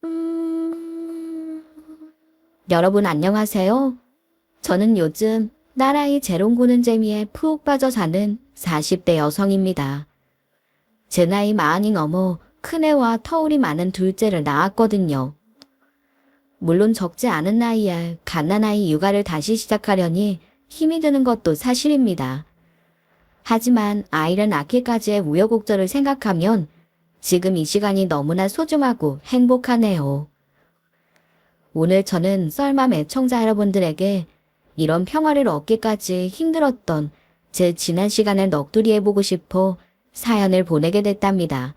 음... 여러분 안녕하세요. 저는 요즘 딸아이 재롱 보는 재미에 푹 빠져 사는 40대 여성입니다. 제 나이 40이 넘어 큰애와 터울이 많은 둘째를 낳았거든요. 물론 적지 않은 나이에 갓난아이 육아를 다시 시작하려니 힘이 드는 것도 사실입니다. 하지만 아이를 낳기까지의 우여곡절을 생각하면 지금 이 시간이 너무나 소중하고 행복하네요. 오늘 저는 썰맘 애청자 여러분들에게 이런 평화를 얻기까지 힘들었던 제 지난 시간을 넋두리해보고 싶어 사연을 보내게 됐답니다.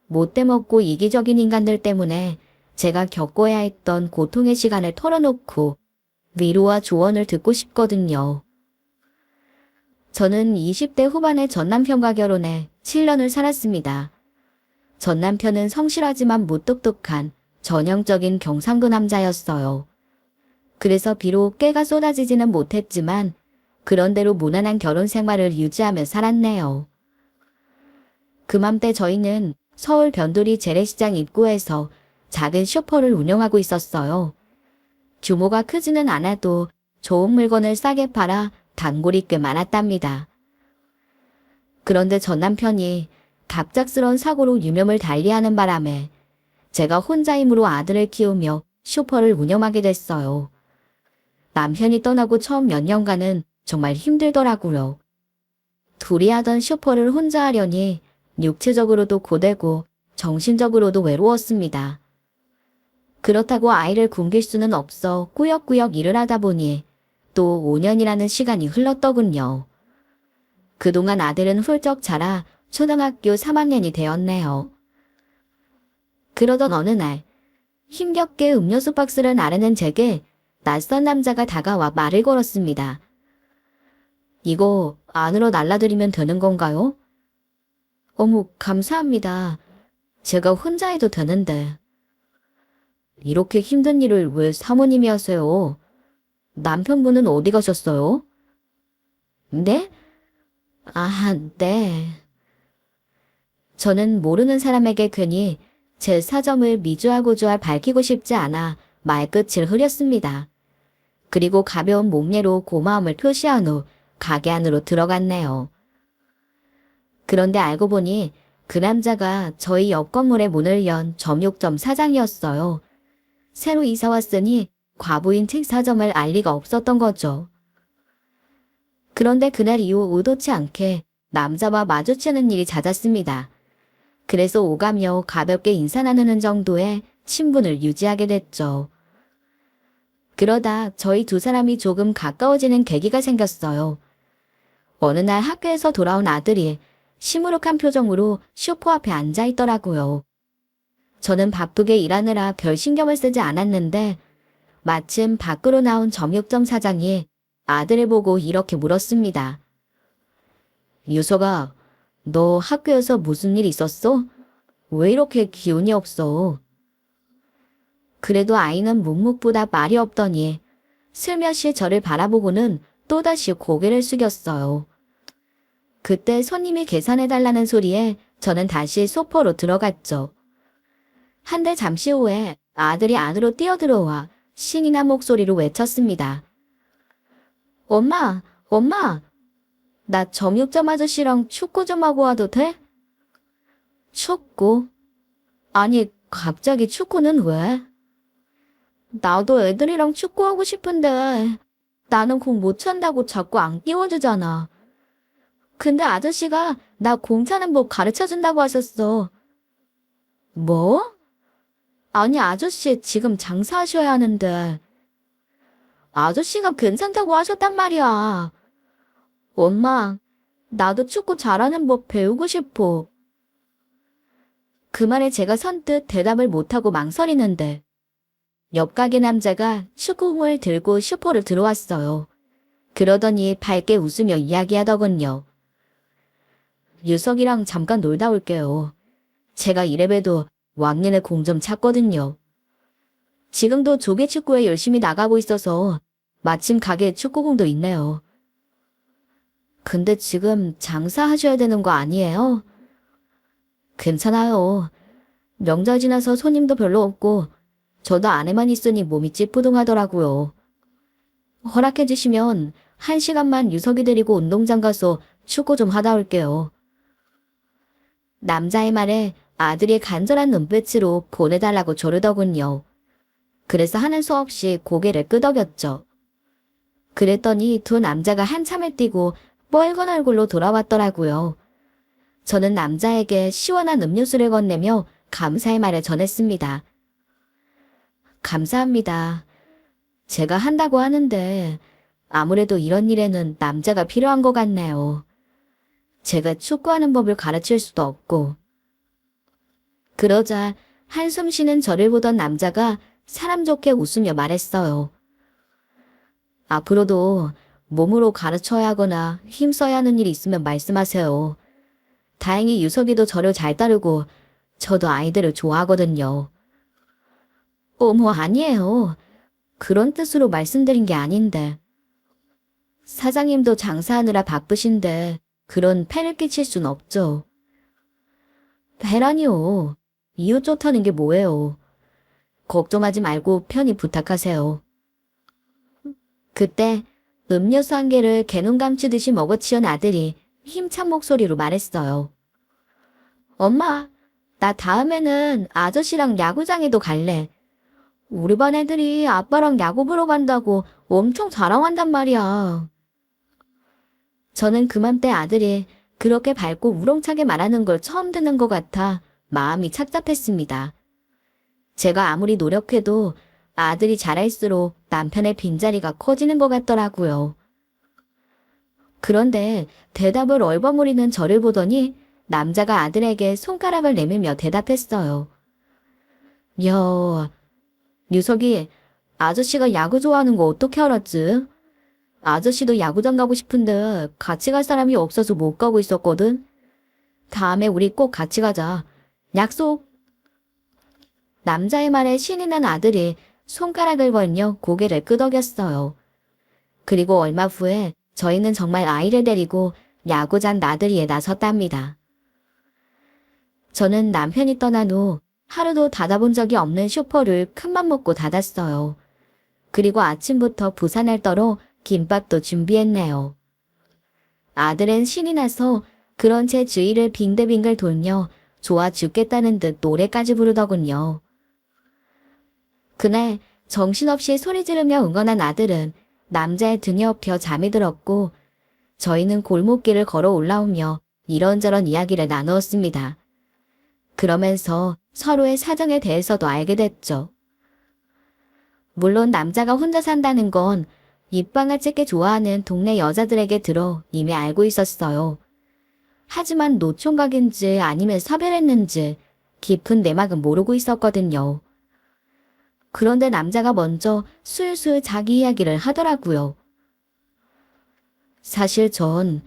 못돼 먹고 이기적인 인간들 때문에 제가 겪어야 했던 고통의 시간을 털어놓고 위로와 조언을 듣고 싶거든요. 저는 20대 후반에 전 남편과 결혼해 7년을 살았습니다. 전 남편은 성실하지만 무뚝뚝한 전형적인 경상도 남자였어요. 그래서 비록 깨가 쏟아지지는 못했지만 그런대로 무난한 결혼 생활을 유지하며 살았네요. 그맘때 저희는 서울 변두리 재래시장 입구에서 작은 슈퍼를 운영하고 있었어요. 규모가 크지는 않아도 좋은 물건을 싸게 팔아 단골이 꽤 많았답니다. 그런데 전 남편이 갑작스런 사고로 유명을 달리하는 바람에 제가 혼자 힘으로 아들을 키우며 슈퍼를 운영하게 됐어요. 남편이 떠나고 처음 몇 년간은 정말 힘들더라고요. 둘이 하던 슈퍼를 혼자 하려니 육체적으로도 고되고 정신적으로도 외로웠습니다. 그렇다고 아이를 굶길 수는 없어 꾸역꾸역 일을 하다 보니 또 5년이라는 시간이 흘렀더군요. 그동안 아들은 훌쩍 자라 초등학교 3학년이 되었네요. 그러던 어느 날 힘겹게 음료수 박스를 나르는 제게 낯선 남자가 다가와 말을 걸었습니다. 이거 안으로 날라드리면 되는 건가요? 어머, 감사합니다. 제가 혼자 해도 되는데. 이렇게 힘든 일을 왜 사모님이 하세요? 남편분은 어디 가셨어요? 네? 아, 네. 저는 모르는 사람에게 괜히 제 사정을 미주알고주알 밝히고 싶지 않아 말끝을 흐렸습니다. 그리고 가벼운 목례로 고마움을 표시한 후 가게 안으로 들어갔네요. 그런데 알고 보니 그 남자가 저희 옆 건물의 문을 연 점육점 사장이었어요. 새로 이사 왔으니 과부인 책사점을 알 리가 없었던 거죠. 그런데 그날 이후 의도치 않게 남자와 마주치는 일이 잦았습니다. 그래서 오가며 가볍게 인사 나누는 정도의 친분을 유지하게 됐죠. 그러다 저희 두 사람이 조금 가까워지는 계기가 생겼어요. 어느 날 학교에서 돌아온 아들이 시무룩한 표정으로 슈퍼 앞에 앉아 있더라고요. 저는 바쁘게 일하느라 별 신경을 쓰지 않았는데 마침 밖으로 나온 점육점 사장이 아들을 보고 이렇게 물었습니다. 유서가, 너 학교에서 무슨 일 있었어? 왜 이렇게 기운이 없어? 그래도 아이는 묵묵부답 말이 없더니 슬며시 저를 바라보고는 또다시 고개를 숙였어요. 그때 손님이 계산해달라는 소리에 저는 다시 소포로 들어갔죠. 한데 잠시 후에 아들이 안으로 뛰어들어와 신이 난 목소리로 외쳤습니다. 엄마, 엄마, 나 점육점 아저씨랑 축구 좀 하고 와도 돼? 축구? 아니, 갑자기 축구는 왜? 나도 애들이랑 축구하고 싶은데 나는 공 못 찬다고 자꾸 안 끼워주잖아. 근데 아저씨가 나 공 차는 법 가르쳐준다고 하셨어. 뭐? 아니, 아저씨 지금 장사하셔야 하는데. 아저씨가 괜찮다고 하셨단 말이야. 엄마, 나도 축구 잘하는 법 배우고 싶어. 그 말에 제가 선뜻 대답을 못하고 망설이는데 옆 가게 남자가 축구공을 들고 슈퍼를 들어왔어요. 그러더니 밝게 웃으며 이야기하더군요. 유석이랑 잠깐 놀다 올게요. 제가 이래봬도 왕년에 공 좀 찼거든요. 지금도 조개축구에 열심히 나가고 있어서 마침 가게에 축구공도 있네요. 근데 지금 장사하셔야 되는 거 아니에요? 괜찮아요. 명절 지나서 손님도 별로 없고 저도 안에만 있으니 몸이 찌뿌둥하더라고요. 허락해 주시면 1시간만 유석이 데리고 운동장 가서 축구 좀 하다 올게요. 남자의 말에 아들이 간절한 눈빛으로 보내달라고 조르더군요. 그래서 하는 수 없이 고개를 끄덕였죠. 그랬더니 두 남자가 한참을 뛰고 뻘건 얼굴로 돌아왔더라고요. 저는 남자에게 시원한 음료수를 건네며 감사의 말을 전했습니다. 감사합니다. 제가 한다고 하는데 아무래도 이런 일에는 남자가 필요한 것 같네요. 제가 축구하는 법을 가르칠 수도 없고. 그러자 한숨 쉬는 저를 보던 남자가 사람 좋게 웃으며 말했어요. 앞으로도 몸으로 가르쳐야 하거나 힘써야 하는 일이 있으면 말씀하세요. 다행히 유석이도 저를 잘 따르고 저도 아이들을 좋아하거든요. 어머, 아니에요. 그런 뜻으로 말씀드린 게 아닌데. 사장님도 장사하느라 바쁘신데 그런 폐를 끼칠 순 없죠. 배라니요. 이웃 좋다는 게 뭐예요. 걱정하지 말고 편히 부탁하세요. 그때 음료수 한 개를 개눈 감추듯이 먹어치운 아들이 힘찬 목소리로 말했어요. 엄마, 나 다음에는 아저씨랑 야구장에도 갈래. 우리 반 애들이 아빠랑 야구 보러 간다고 엄청 자랑한단 말이야. 저는 그맘때 아들이 그렇게 밝고 우렁차게 말하는 걸 처음 듣는 것 같아 마음이 착잡했습니다. 제가 아무리 노력해도 아들이 자랄수록 남편의 빈자리가 커지는 것 같더라고요. 그런데 대답을 얼버무리는 저를 보더니 남자가 아들에게 손가락을 내밀며 대답했어요. 야, 유석이 아저씨가 야구 좋아하는 거 어떻게 알았지? 아저씨도 야구장 가고 싶은데 같이 갈 사람이 없어서 못 가고 있었거든. 다음에 우리 꼭 같이 가자. 약속. 남자의 말에 신이 난 아들이 손가락을 벌려 고개를 끄덕였어요. 그리고 얼마 후에 저희는 정말 아이를 데리고 야구장 나들이에 나섰답니다. 저는 남편이 떠난 후 하루도 닫아본 적이 없는 슈퍼를 큰맘 먹고 닫았어요. 그리고 아침부터 부산을 떠러 김밥도 준비했네요. 아들은 신이 나서 그런 제 주위를 빙글빙글 돌며 좋아 죽겠다는 듯 노래까지 부르더군요. 그날 정신없이 소리 지르며 응원한 아들은 남자의 등에 업혀 잠이 들었고 저희는 골목길을 걸어 올라오며 이런저런 이야기를 나누었습니다. 그러면서 서로의 사정에 대해서도 알게 됐죠. 물론 남자가 혼자 산다는 건 입방아 찍기 좋아하는 동네 여자들에게 들어 이미 알고 있었어요. 하지만 노총각인지 아니면 사별했는지 깊은 내막은 모르고 있었거든요. 그런데 남자가 먼저 술술 자기 이야기를 하더라고요. 사실 전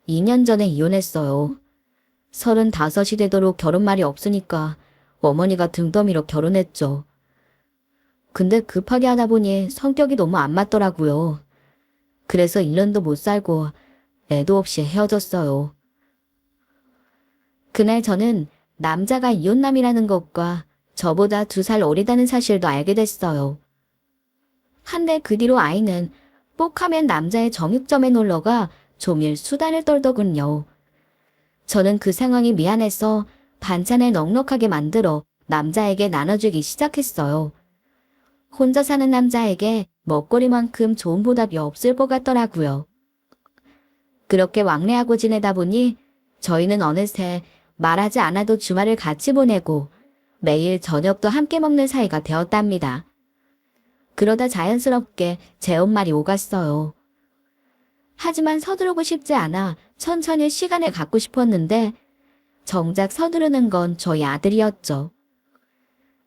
2년 전에 이혼했어요. 35이 되도록 결혼말이 없으니까 어머니가 등더미로 결혼했죠. 근데 급하게 하다 보니 성격이 너무 안 맞더라고요. 그래서 1년도 못 살고 애도 없이 헤어졌어요. 그날 저는 남자가 이혼남이라는 것과 저보다 2살 어리다는 사실도 알게 됐어요. 한데 그 뒤로 아이는 뽁하면 남자의 정육점에 놀러가 종일 수다를 떨더군요. 저는 그 상황이 미안해서 반찬을 넉넉하게 만들어 남자에게 나눠주기 시작했어요. 혼자 사는 남자에게 먹거리만큼 좋은 보답이 없을 것 같더라고요. 그렇게 왕래하고 지내다 보니 저희는 어느새 말하지 않아도 주말을 같이 보내고 매일 저녁도 함께 먹는 사이가 되었답니다. 그러다 자연스럽게 재혼말이 오갔어요. 하지만 서두르고 싶지 않아 천천히 시간을 갖고 싶었는데 정작 서두르는 건 저희 아들이었죠.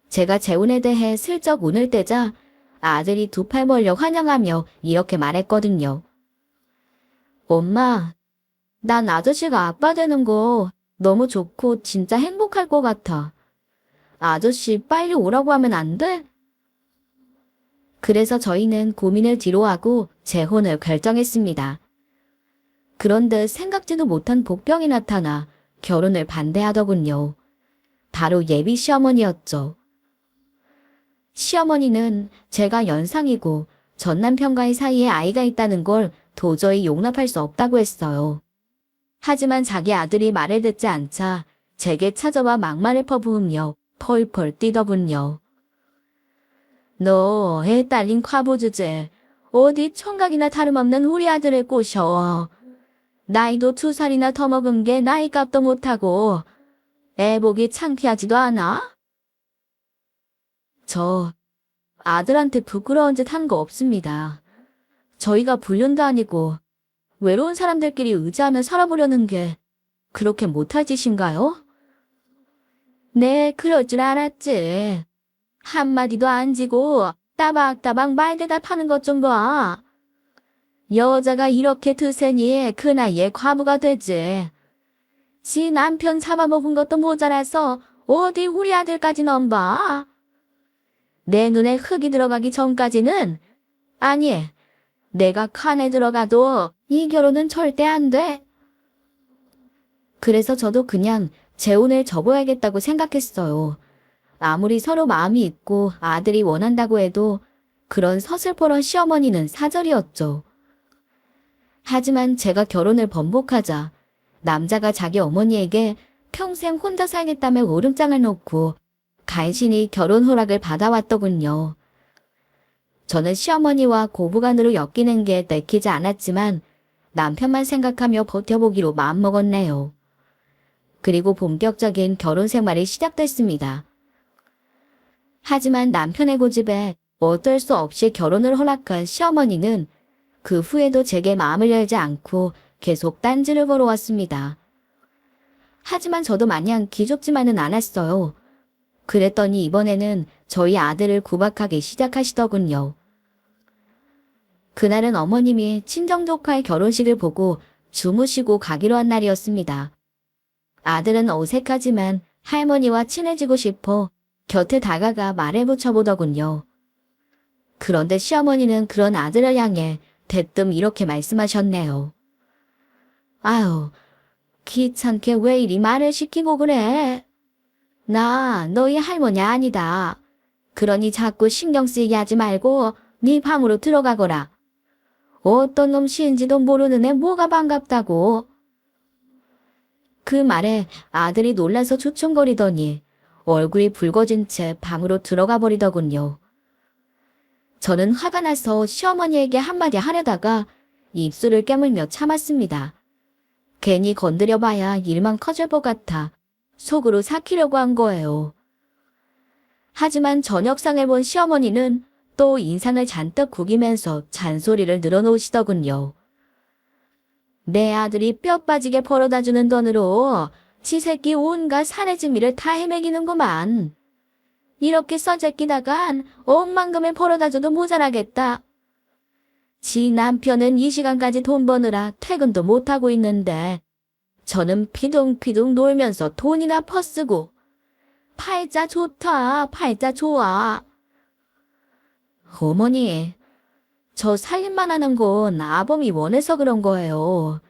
제가 재혼에 대해 슬쩍 운을 떼자 아들이 2팔 벌려 환영하며 이렇게 말했거든요. 엄마, 난 아저씨가 아빠 되는 거 너무 좋고 진짜 행복할 것 같아. 아저씨 빨리 오라고 하면 안 돼? 그래서 저희는 고민을 뒤로하고 재혼을 결정했습니다. 그런데 생각지도 못한 복병이 나타나 결혼을 반대하더군요. 바로 예비 시어머니였죠. 시어머니는 제가 연상이고 전 남편과의 사이에 아이가 있다는 걸 도저히 용납할 수 없다고 했어요. 하지만 자기 아들이 말을 듣지 않자 제게 찾아와 막말을 퍼부으며 펄펄 뛰더군요. 너 애 딸린 과부 주제 어디 총각이나 다름없는 우리 아들을 꼬셔. 나이도 2살이나 더 먹은 게 나이값도 못하고 애 보기 창피하지도 않아? 저 아들한테 부끄러운 짓 한 거 없습니다. 저희가 불륜도 아니고 외로운 사람들끼리 의지하며 살아보려는 게 그렇게 못할 짓인가요? 네, 그럴 줄 알았지. 한마디도 안 지고 따박따박 말대답하는 것 좀 봐. 여자가 이렇게 드세니 그 나이에 과부가 되지. 지 남편 잡아먹은 것도 모자라서 어디 우리 아들까지 넘봐. 내 눈에 흙이 들어가기 전까지는 아니, 내가 칸에 들어가도 이 결혼은 절대 안 돼. 그래서 저도 그냥 재혼을 접어야겠다고 생각했어요. 아무리 서로 마음이 있고 아들이 원한다고 해도 그런 서슬퍼런 시어머니는 사절이었죠. 하지만 제가 결혼을 번복하자 남자가 자기 어머니에게 평생 혼자 살겠다며 오름장을 놓고 간신히 결혼 허락을 받아왔더군요. 저는 시어머니와 고부간으로 엮이는 게 내키지 않았지만 남편만 생각하며 버텨보기로 마음먹었네요. 그리고 본격적인 결혼 생활이 시작됐습니다. 하지만 남편의 고집에 어쩔 수 없이 결혼을 허락한 시어머니는 그 후에도 제게 마음을 열지 않고 계속 딴지를 걸어왔습니다. 하지만 저도 마냥 기죽지만은 않았어요. 그랬더니 이번에는 저희 아들을 구박하기 시작하시더군요. 그날은 어머님이 친정조카의 결혼식을 보고 주무시고 가기로 한 날이었습니다. 아들은 어색하지만 할머니와 친해지고 싶어 곁에 다가가 말을 붙여보더군요. 그런데 시어머니는 그런 아들을 향해 대뜸 이렇게 말씀하셨네요. 아유, 귀찮게 왜 이리 말을 시키고 그래? 나 너희 할머니 아니다. 그러니 자꾸 신경 쓰이게 하지 말고 네 방으로 들어가거라. 어떤 놈씨인지도 모르는 애 뭐가 반갑다고. 그 말에 아들이 놀라서 주춤거리더니 얼굴이 붉어진 채 방으로 들어가 버리더군요. 저는 화가 나서 시어머니에게 한마디 하려다가 입술을 깨물며 참았습니다. 괜히 건드려봐야 일만 커질 것 같아 속으로 삭히려고 한 거예요. 하지만 저녁상을 본 시어머니는 또 인상을 잔뜩 구기면서 잔소리를 늘어놓으시더군요. 내 아들이 뼈 빠지게 벌어다주는 돈으로 지 새끼 온갖 사내지미를 다 헤매기는구만. 이렇게 써제끼다간 억만금을 벌어다줘도 모자라겠다. 지 남편은 이 시간까지 돈 버느라 퇴근도 못하고 있는데 저는 피둥피둥 놀면서 돈이나 퍼쓰고 팔자 좋다, 팔자 좋아. 어머니, 저 살림만 하는 건 아범이 원해서 그런 거예요.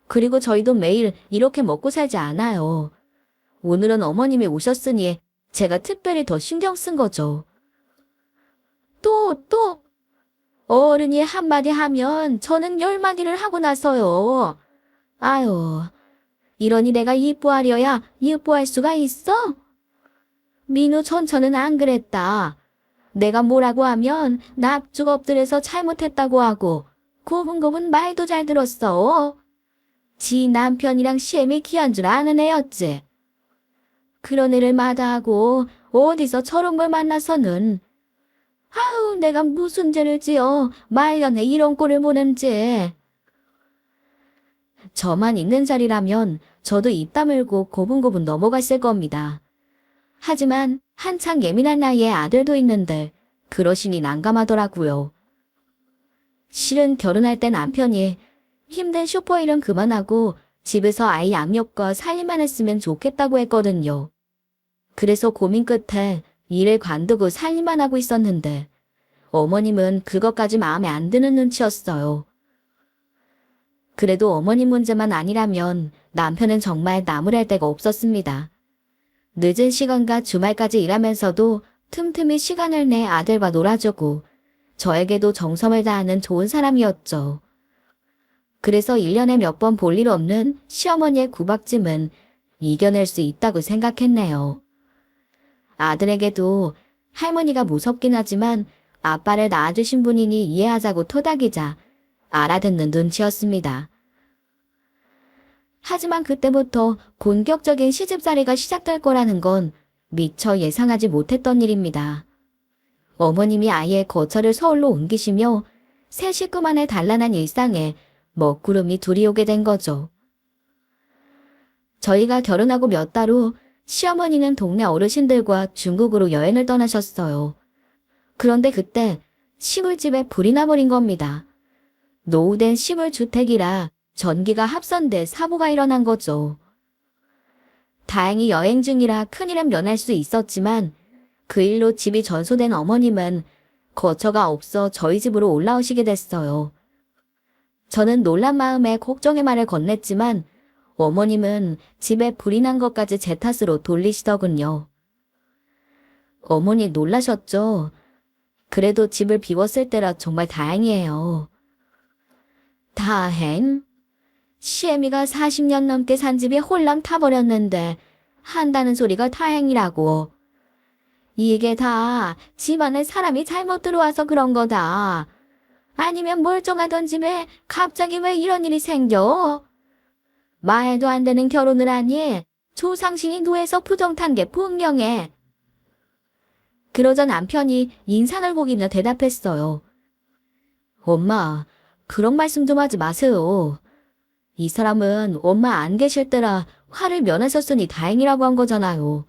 그리고 저희도 매일 이렇게 먹고 살지 않아요. 오늘은 어머님이 오셨으니 제가 특별히 더 신경 쓴 거죠. 또, 어른이 한마디 하면 저는 10마디를 하고 나서요. 아유, 이러니 내가 이뻐하려야 이뻐할 수가 있어? 민우 전처는 안 그랬다. 내가 뭐라고 하면 납죽 엎드려서 잘못했다고 하고 고분고분 말도 잘 들었어. 지 남편이랑 시엠이 귀한 줄 아는 애였지. 그런 애를 마다하고 어디서 저런 걸 만나서는 아우 내가 무슨 죄를 지어 말년에 이런 꼴을 보는지. 저만 있는 자리라면 저도 입 다물고 고분고분 넘어갔을 겁니다. 하지만 한창 예민한 나이에 아들도 있는데 그러시니 난감하더라고요. 실은 결혼할 때 남편이 힘든 쇼퍼 일은 그만하고 집에서 아이 양육과 살림만 했으면 좋겠다고 했거든요. 그래서 고민 끝에 일을 관두고 살림만 하고 있었는데 어머님은 그것까지 마음에 안 드는 눈치였어요. 그래도 어머님 문제만 아니라면 남편은 정말 나무랄 데가 없었습니다. 늦은 시간과 주말까지 일하면서도 틈틈이 시간을 내 아들과 놀아주고 저에게도 정성을 다하는 좋은 사람이었죠. 그래서 1년에 몇 번 볼 일 없는 시어머니의 구박짐은 이겨낼 수 있다고 생각했네요. 아들에게도 할머니가 무섭긴 하지만 아빠를 낳아주신 분이니 이해하자고 토닥이자 알아듣는 눈치였습니다. 하지만 그때부터 본격적인 시집살이가 시작될 거라는 건 미처 예상하지 못했던 일입니다. 어머님이 아예 거처를 서울로 옮기시며 새 식구만의 단란한 일상에 먹구름이 둘이 오게 된 거죠. 저희가 결혼하고 몇 달 후 시어머니는 동네 어르신들과 중국으로 여행을 떠나셨어요. 그런데 그때 시골집에 불이 나버린 겁니다. 노후된 시골주택이라 전기가 합선돼 사고가 일어난 거죠. 다행히 여행 중이라 큰일은 면할 수 있었지만 그 일로 집이 전소된 어머님은 거처가 없어 저희 집으로 올라오시게 됐어요. 저는 놀란 마음에 걱정의 말을 건넸지만 어머님은 집에 불이 난 것까지 제 탓으로 돌리시더군요. 어머니 놀라셨죠? 그래도 집을 비웠을 때라 정말 다행이에요. 다행? 시애미가 40년 넘게 산 집이 홀랑 타버렸는데 한다는 소리가 다행이라고. 이게 다 집안에 사람이 잘못 들어와서 그런 거다. 아니면 멀쩡하던 집에 갑자기 왜 이런 일이 생겨? 말도 안 되는 결혼을 하니 조상신이 노에서 부정 탄 게 분명해. 그러자 남편이 인상을 보이며 대답했어요. 엄마, 그런 말씀 좀 하지 마세요. 이 사람은 엄마 안 계실 때라 화를 면하셨으니 다행이라고 한 거잖아요.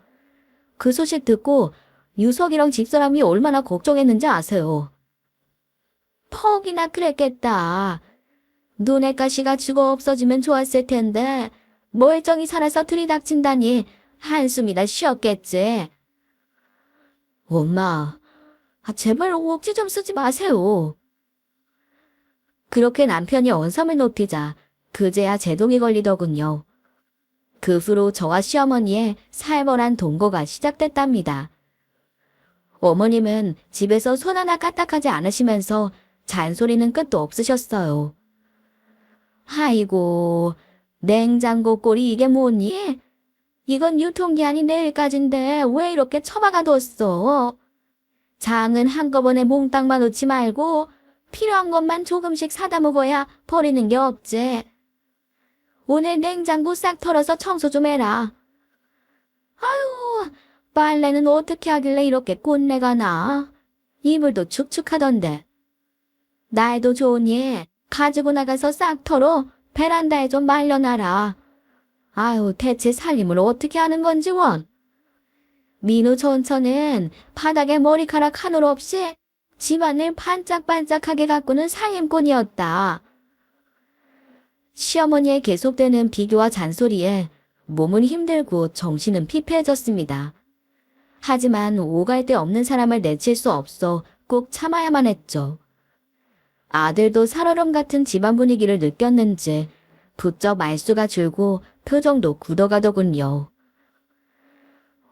그 소식 듣고 유석이랑 집사람이 얼마나 걱정했는지 아세요. 퍽이나 그랬겠다. 눈의 가시가 죽어 없어지면 좋았을 텐데 멀쩡히 살아서 들이닥친다니 한숨이나 쉬었겠지. 엄마, 제발 억지 좀 쓰지 마세요. 그렇게 남편이 언성을 높이자 그제야 제동이 걸리더군요. 그 후로 저와 시어머니의 살벌한 동거가 시작됐답니다. 어머님은 집에서 손 하나 까딱하지 않으시면서 잔소리는 끝도 없으셨어요. 아이고, 냉장고 꼴이 이게 뭐니? 이건 유통기한이 내일까지인데 왜 이렇게 처박아뒀어? 장은 한꺼번에 몽땅만 넣지 말고 필요한 것만 조금씩 사다 먹어야 버리는 게 없지. 오늘 냉장고 싹 털어서 청소 좀 해라. 아유, 빨래는 어떻게 하길래 이렇게 꼰내가 나? 이불도 축축하던데. 날도 좋으니 가지고 나가서 싹 털어 베란다에 좀 말려놔라. 아유, 대체 살림을 어떻게 하는 건지 원. 민우 전처는 바닥에 머리카락 한 올 없이 집안을 반짝반짝하게 가꾸는 살림꾼이었다. 시어머니의 계속되는 비교와 잔소리에 몸은 힘들고 정신은 피폐해졌습니다. 하지만 오갈 데 없는 사람을 내칠 수 없어 꼭 참아야만 했죠. 아들도 살얼음 같은 집안 분위기를 느꼈는지 부쩍 말수가 줄고 표정도 굳어가더군요.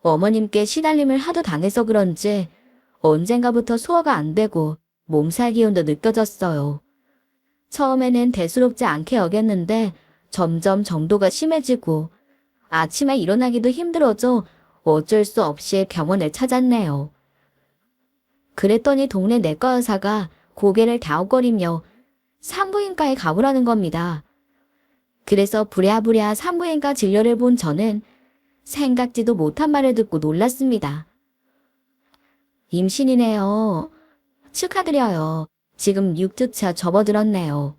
어머님께 시달림을 하도 당해서 그런지 언젠가부터 소화가 안 되고 몸살 기운도 느껴졌어요. 처음에는 대수롭지 않게 여겼는데 점점 정도가 심해지고 아침에 일어나기도 힘들어져 어쩔 수 없이 병원을 찾았네요. 그랬더니 동네 내과 의사가 고개를 갸웃거리며 산부인과에 가보라는 겁니다. 그래서 부랴부랴 산부인과 진료를 본 저는 생각지도 못한 말을 듣고 놀랐습니다. 임신이네요. 축하드려요. 지금 6주차 접어들었네요.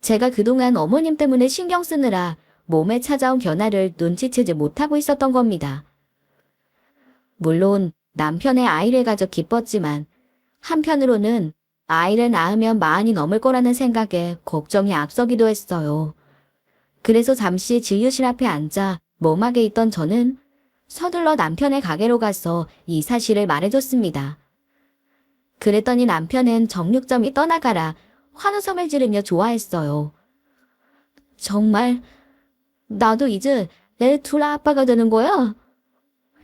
제가 그동안 어머님 때문에 신경 쓰느라 몸에 찾아온 변화를 눈치채지 못하고 있었던 겁니다. 물론 남편의 아이를 가져 기뻤지만 한편으로는 아이를 낳으면 40이 넘을 거라는 생각에 걱정이 앞서기도 했어요. 그래서 잠시 진료실 앞에 앉아 멍하게 있던 저는 서둘러 남편의 가게로 가서 이 사실을 말해줬습니다. 그랬더니 남편은 정육점이 떠나가라 환호성을 지르며 좋아했어요. 정말 나도 이제 애 둘 아빠가 되는 거야?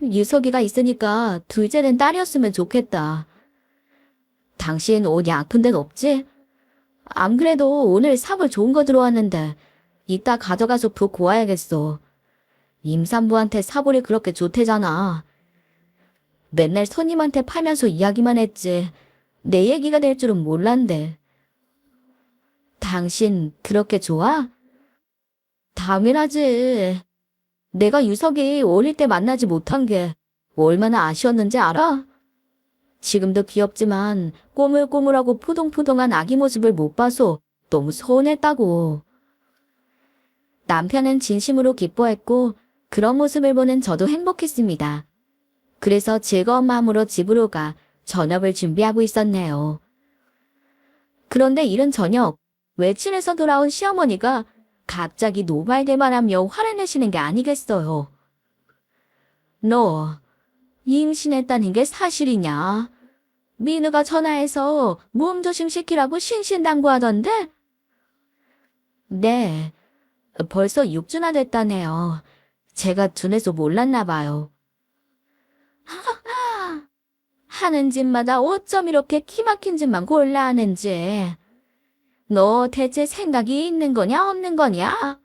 유석이가 있으니까 둘째는 딸이었으면 좋겠다. 당신 어디 아픈 데는 없지? 안 그래도 오늘 사볼 좋은 거 들어왔는데 이따 가져가서 붓고 와야겠어. 임산부한테 사볼이 그렇게 좋대잖아. 맨날 손님한테 팔면서 이야기만 했지. 내 얘기가 될 줄은 몰랐는데. 당신 그렇게 좋아? 당연하지. 내가 유석이 어릴 때 만나지 못한 게 얼마나 아쉬웠는지 알아? 지금도 귀엽지만 꼬물꼬물하고 푸동푸동한 아기 모습을 못 봐서 너무 서운했다고. 남편은 진심으로 기뻐했고 그런 모습을 보는 저도 행복했습니다. 그래서 즐거운 마음으로 집으로 가 저녁을 준비하고 있었네요. 그런데 이른 저녁 외출해서 돌아온 시어머니가 갑자기 노발대발하며 화를 내시는 게 아니겠어요. 너 임신했다는 게 사실이냐? 민우가 전화해서 몸조심 시키라고 신신당부하던데? 네, 벌써 6주나 됐다네요. 제가 둔해서 몰랐나 봐요. 하는 짓마다 어쩜 이렇게 기막힌 짓만 골라 하는지. 너 대체 생각이 있는 거냐 없는 거냐?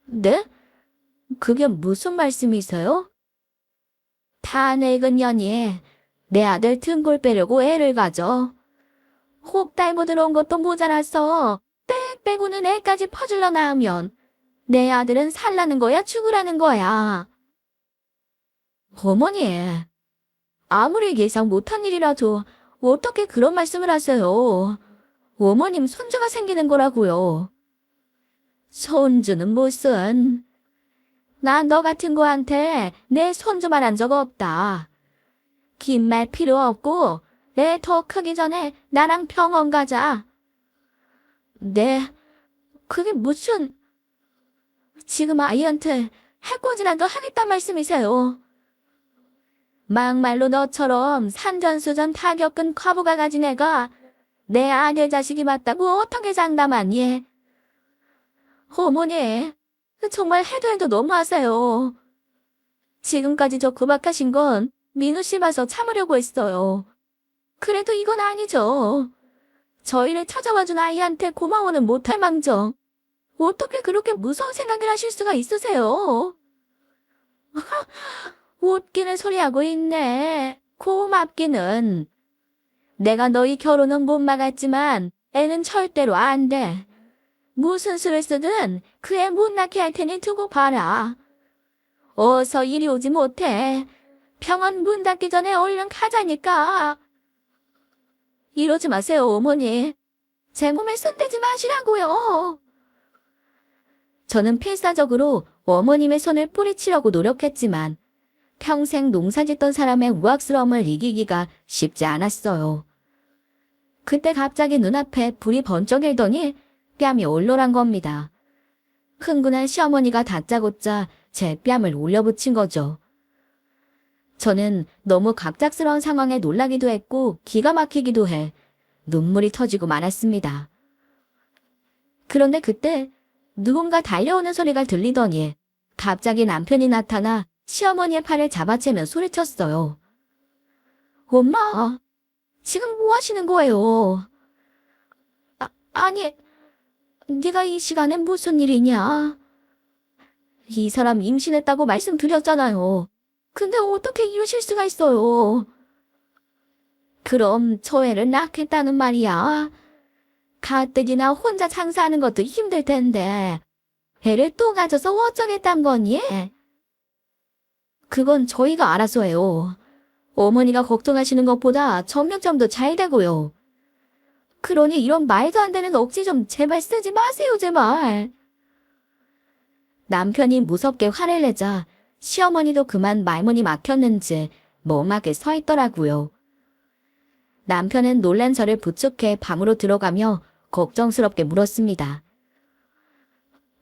네? 그게 무슨 말씀이세요? 다 늙은 년이 내 아들 등골 빼려고 애를 가져. 혹 달고 들어온 것도 모자라서 빽 빼고는 애까지 퍼질러 낳으면 내 아들은 살라는 거야 죽으라는 거야. 어머니, 아무리 예상 못한 일이라도 어떻게 그런 말씀을 하세요? 어머님 손주가 생기는 거라고요. 손주는 무슨. 난 너 같은 거한테 내 손주 말한 적 없다. 긴 말 필요 없고 애 더 크기 전에 나랑 병원 가자. 네, 그게 무슨. 지금 아이한테 해코지라도 하겠단 말씀이세요. 막말로 너처럼 산전수전 다 겪은 과부가 가진 애가 내 아들 자식이 맞다고 어떻게 장담하니? 어머니, 정말 해도 해도 너무하세요. 지금까지 저 구박하신 건 민우 씨 봐서 참으려고 했어요. 그래도 이건 아니죠. 저희를 찾아와준 아이한테 고마워는 못할 망정. 어떻게 그렇게 무서운 생각을 하실 수가 있으세요? 웃기는 소리 하고 있네. 고맙기는. 내가 너희 결혼은 못 막았지만 애는 절대로 안 돼. 무슨 수를 쓰든 그 애 못 낳게 할 테니 두고 봐라. 어서 이리 오지 못해. 병원 문 닫기 전에 얼른 가자니까. 이러지 마세요, 어머니. 제 몸에 손대지 마시라고요. 저는 필사적으로 어머님의 손을 뿌리치려고 노력했지만 평생 농사짓던 사람의 우악스러움을 이기기가 쉽지 않았어요. 그때 갑자기 눈앞에 불이 번쩍 일더니 뺨이 얼얼한 겁니다. 흥분한 시어머니가 다짜고짜 제 뺨을 올려붙인 거죠. 저는 너무 갑작스러운 상황에 놀라기도 했고 기가 막히기도 해 눈물이 터지고 말았습니다. 그런데 그때 누군가 달려오는 소리가 들리더니 갑자기 남편이 나타나 시어머니의 팔을 잡아채며 소리쳤어요. 엄마, 지금 뭐 하시는 거예요? 아니, 네가 이 시간에 무슨 일이냐? 이 사람 임신했다고 말씀드렸잖아요. 근데 어떻게 이러실 수가 있어요? 그럼 저 애를 낳겠다는 말이야? 가뜩이나 혼자 장사하는 것도 힘들 텐데 애를 또 가져서 어쩌겠단 거니? 그건 저희가 알아서 해요. 어머니가 걱정하시는 것보다 정력점도 잘 되고요. 그러니 이런 말도 안 되는 억지 좀 제발 쓰지 마세요, 제발. 남편이 무섭게 화를 내자 시어머니도 그만 말문이 막혔는지 멍하게 서 있더라고요. 남편은 놀란 저를 부축해 방으로 들어가며 걱정스럽게 물었습니다.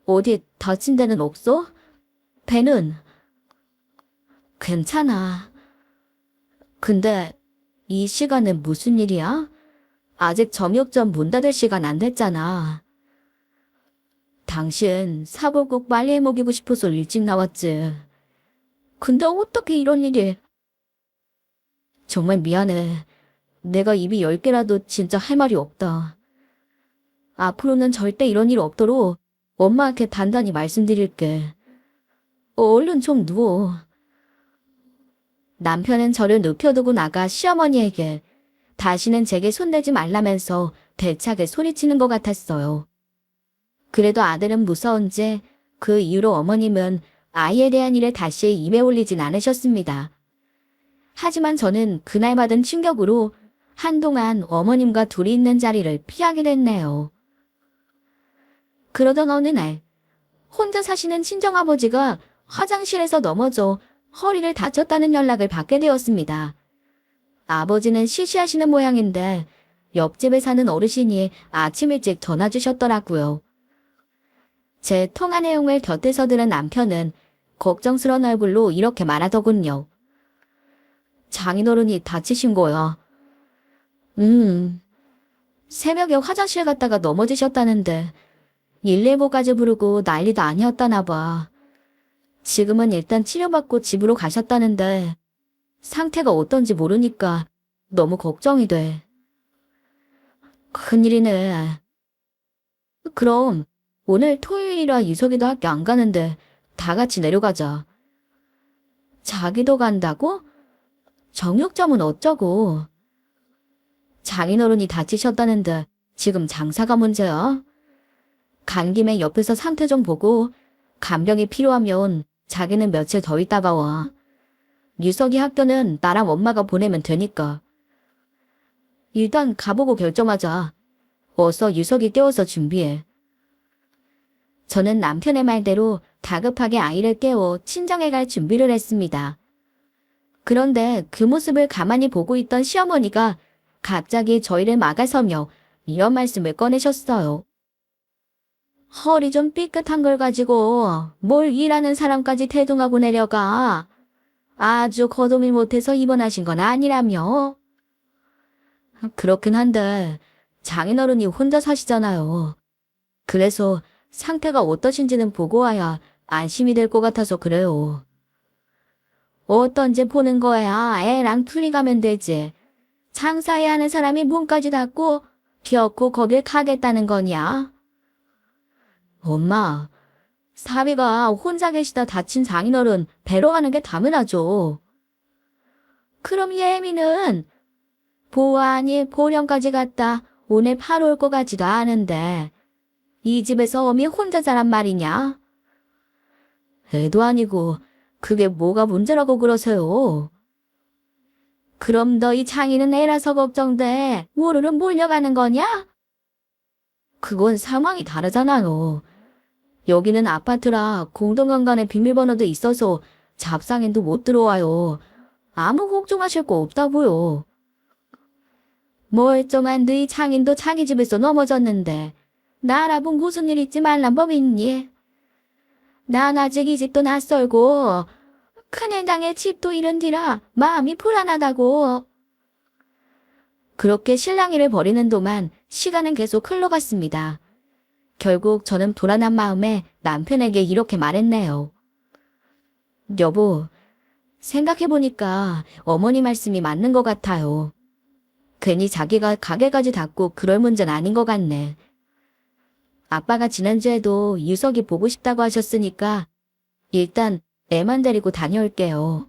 어디 다친 데는 없어? 배는? 괜찮아. 근데 이 시간에 무슨 일이야? 아직 점육점 문 닫을 시간 안 됐잖아. 당신 사고 꼭 빨리 해먹이고 싶어서 일찍 나왔지. 근데 어떻게 이런 일이? 정말 미안해. 내가 입이 10개라도 진짜 할 말이 없다. 앞으로는 절대 이런 일 없도록 엄마한테 단단히 말씀드릴게. 얼른 좀 누워. 남편은 저를 눕혀두고 나가 시어머니에게 다시는 제게 손대지 말라면서 대차게 소리치는 것 같았어요. 그래도 아들은 무서운지 그 이후로 어머님은 아이에 대한 일에 다시 입에 올리진 않으셨습니다. 하지만 저는 그날 받은 충격으로 한동안 어머님과 둘이 있는 자리를 피하게 됐네요. 그러던 어느 날 혼자 사시는 친정아버지가 화장실에서 넘어져 허리를 다쳤다는 연락을 받게 되었습니다. 아버지는 시시하시는 모양인데 옆집에 사는 어르신이 아침 일찍 전화 주셨더라고요. 제 통화 내용을 곁에서 들은 남편은 걱정스러운 얼굴로 이렇게 말하더군요. 장인어른이 다치신 거야. 새벽에 화장실 갔다가 넘어지셨다는데 119까지 부르고 난리도 아니었다나 봐. 지금은 일단 치료받고 집으로 가셨다는데 상태가 어떤지 모르니까 너무 걱정이 돼. 큰일이네. 그럼 오늘 토요일이라 유석이도 학교 안 가는데 다 같이 내려가자. 자기도 간다고? 정육점은 어쩌고? 장인어른이 다치셨다는데 지금 장사가 문제야? 간 김에 옆에서 상태 좀 보고 간병이 필요하면 자기는 며칠 더 있다가 와. 유석이 학교는 나랑 엄마가 보내면 되니까. 일단 가보고 결정하자. 어서 유석이 깨워서 준비해. 저는 남편의 말대로 다급하게 아이를 깨워 친정에 갈 준비를 했습니다. 그런데 그 모습을 가만히 보고 있던 시어머니가 갑자기 저희를 막아서며 이런 말씀을 꺼내셨어요. 허리 좀 삐끗한 걸 가지고 뭘 일하는 사람까지 태동하고 내려가. 아주 거동을 못해서 입원하신 건 아니라며. 그렇긴 한데 장인어른이 혼자 사시잖아요. 그래서 상태가 어떠신지는 보고 와야 안심이 될 것 같아서 그래요. 어떤지 보는 거야. 애랑 둘이 가면 되지. 장사해야 하는 사람이 문까지 닫고 결코 거길 가겠다는 거냐? 엄마, 사위가 혼자 계시다 다친 장인어른 뵈러 가는 게 당연하죠. 그럼 예미는 보아하니 보령까지 갔다 오늘 바로 올 것 같지도 않은데 이 집에서 어미 혼자 자란 말이냐? 애도 아니고 그게 뭐가 문제라고 그러세요? 그럼 너희 장인은 애라서 걱정돼 우르르 몰려가는 거냐? 그건 상황이 다르잖아요. 여기는 아파트라 공동현관에 비밀번호도 있어서 잡상인도 못 들어와요. 아무 걱정하실 거 없다고요. 멀쩡한 너희 장인도 자기 집에서 넘어졌는데 나라본 무슨 일 있지 말란 법 있니? 난 아직 이 집도 낯설고 큰애당의 집도 이른디라 마음이 불안하다고. 그렇게 실랑이를 벌이는 동안 시간은 계속 흘러갔습니다. 결국 저는 불안한 마음에 남편에게 이렇게 말했네요. 여보, 생각해보니까 어머니 말씀이 맞는 것 같아요. 괜히 자기가 가게까지 닫고 그럴 문제는 아닌 것 같네. 아빠가 지난주에도 유석이 보고 싶다고 하셨으니까 일단 애만 데리고 다녀올게요.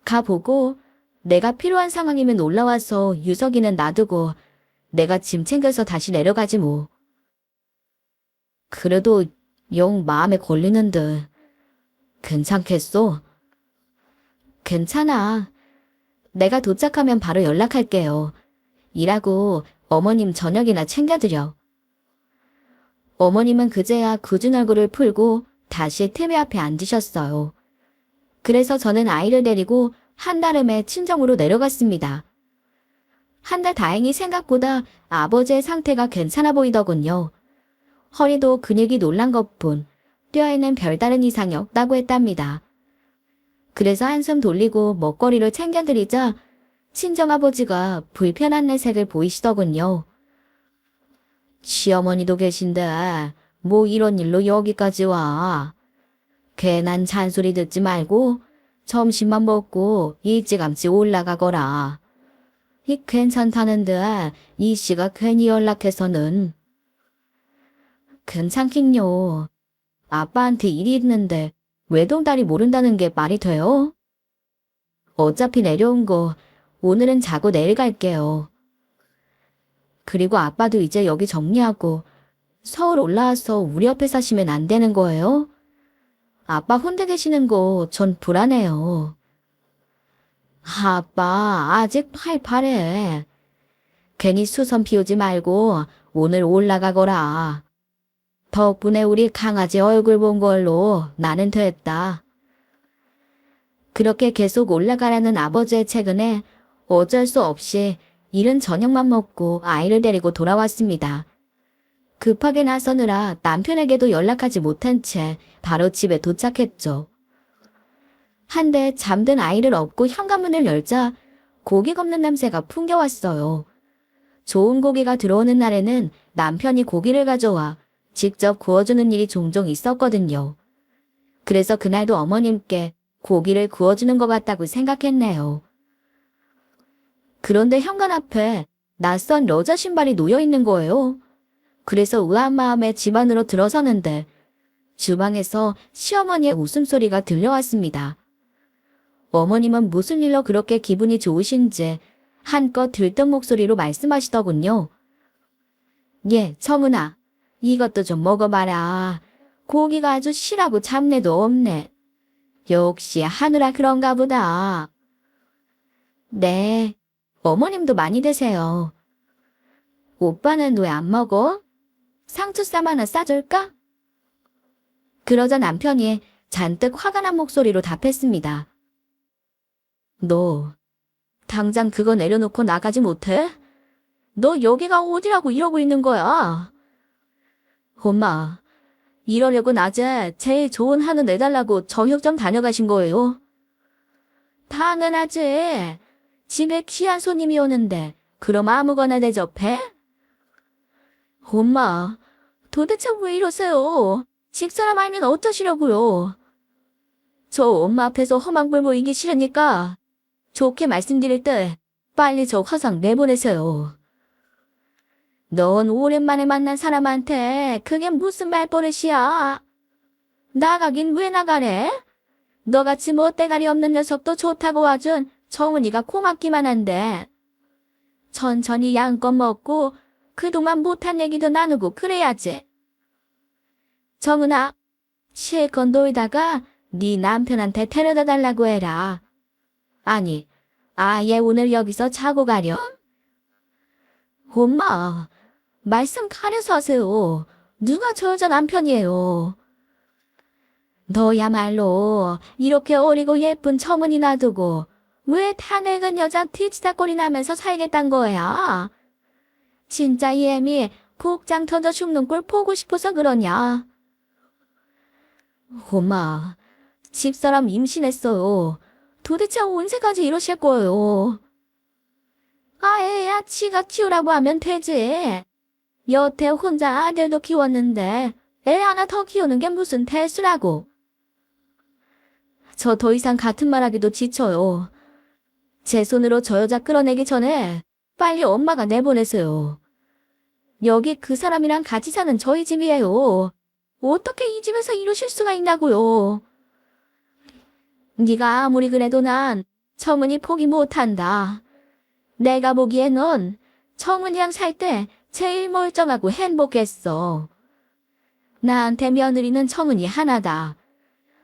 가보고 내가 필요한 상황이면 올라와서 유석이는 놔두고 내가 짐 챙겨서 다시 내려가지 뭐. 그래도 영 마음에 걸리는 듯. 괜찮겠어? 괜찮아. 내가 도착하면 바로 연락할게요. 일하고 어머님 저녁이나 챙겨드려. 어머님은 그제야 굳은 얼굴을 풀고 다시 TV 앞에 앉으셨어요. 그래서 저는 아이를 데리고 한달음에 친정으로 내려갔습니다. 한 달 다행히 생각보다 아버지의 상태가 괜찮아 보이더군요. 허리도 근육이 놀란 것뿐 뼈에는 별다른 이상이 없다고 했답니다. 그래서 한숨 돌리고 먹거리를 챙겨드리자 친정아버지가 불편한 내색을 보이시더군요. 시어머니도 계신데 뭐 이런 일로 여기까지 와. 괜한 잔소리 듣지 말고 점심만 먹고 일찌감치 올라가거라. 이 괜찮다는데 이 씨가 괜히 연락해서는. 괜찮긴요. 아빠한테 일이 있는데 외동딸이 모른다는 게 말이 돼요? 어차피 내려온 거 오늘은 자고 내일 갈게요. 그리고 아빠도 이제 여기 정리하고 서울 올라와서 우리 옆에 사시면 안 되는 거예요? 아빠 혼자 계시는 거 전 불안해요. 아빠 아직 팔팔해. 괜히 수선 피우지 말고 오늘 올라가거라. 덕분에 우리 강아지 얼굴 본 걸로 나는 됐다. 그렇게 계속 올라가라는 아버지의 최근에 어쩔 수 없이 이른 저녁만 먹고 아이를 데리고 돌아왔습니다. 급하게 나서느라 남편에게도 연락하지 못한 채 바로 집에 도착했죠. 한데 잠든 아이를 업고 현관문을 열자 고기 굽는 냄새가 풍겨왔어요. 좋은 고기가 들어오는 날에는 남편이 고기를 가져와 직접 구워주는 일이 종종 있었거든요. 그래서 그날도 어머님께 고기를 구워주는 것 같다고 생각했네요. 그런데 현관 앞에 낯선 여자 신발이 놓여 있는 거예요. 그래서 의아한 마음에 집 안으로 들어서는데 주방에서 시어머니의 웃음소리가 들려왔습니다. 어머님은 무슨 일로 그렇게 기분이 좋으신지 한껏 들뜬 목소리로 말씀하시더군요. 예, 청은아, 이것도 좀 먹어봐라. 고기가 아주 실하고 잡내도 없네. 역시 하느라 그런가 보다. 네, 어머님도 많이 드세요. 오빠는 왜 안 먹어? 상추쌈 하나 싸줄까? 그러자 남편이 잔뜩 화가 난 목소리로 답했습니다. 너 당장 그거 내려놓고 나가지 못해? 너 여기가 어디라고 이러고 있는 거야? 엄마, 이러려고 낮에 제일 좋은 한우 내달라고 정육점 다녀가신 거예요? 당연하지. 집에 귀한 손님이 오는데 그럼 아무거나 대접해? 엄마, 도대체 왜 이러세요? 집사람 알면 어떠시려고요? 저 엄마 앞에서 험한 물 보이기 싫으니까 좋게 말씀드릴 때 빨리 저 화상 내보내세요. 넌 오랜만에 만난 사람한테 그게 무슨 말버릇이야? 나가긴 왜 나가래? 너같이 멋대가리 없는 녀석도 좋다고 와준 정은이가 고맙기만 한데. 천천히 양껏 먹고 그동안 못한 얘기도 나누고 그래야지. 정은아, 실컷 놀다가 네 남편한테 데려다 달라고 해라. 아니, 아예 오늘 여기서 자고 가렴? 엄마, 말씀 가려서 하세요. 누가 저 여자 남편이에요. 너야말로 이렇게 어리고 예쁜 청은이 놔두고 왜 다 늙은 여자 뒤치다꼬리 나면서 살겠단 거야? 진짜 이 애미 복장 터져 죽는 꼴 보고 싶어서 그러냐? 엄마, 집사람 임신했어요. 도대체 언제까지 이러실 거예요? 애야 지가 키우라고 하면 되지. 여태 혼자 아들도 키웠는데 애 하나 더 키우는 게 무슨 대수라고. 저 더 이상 같은 말 하기도 지쳐요. 제 손으로 저 여자 끌어내기 전에 빨리 엄마가 내보내세요. 여기 그 사람이랑 같이 사는 저희 집이에요. 어떻게 이 집에서 이러실 수가 있냐고요. 네가 아무리 그래도 난 청은이 포기 못한다. 내가 보기엔 넌 청은이랑 살 때 제일 멀쩡하고 행복했어. 나한테 며느리는 청은이 하나다.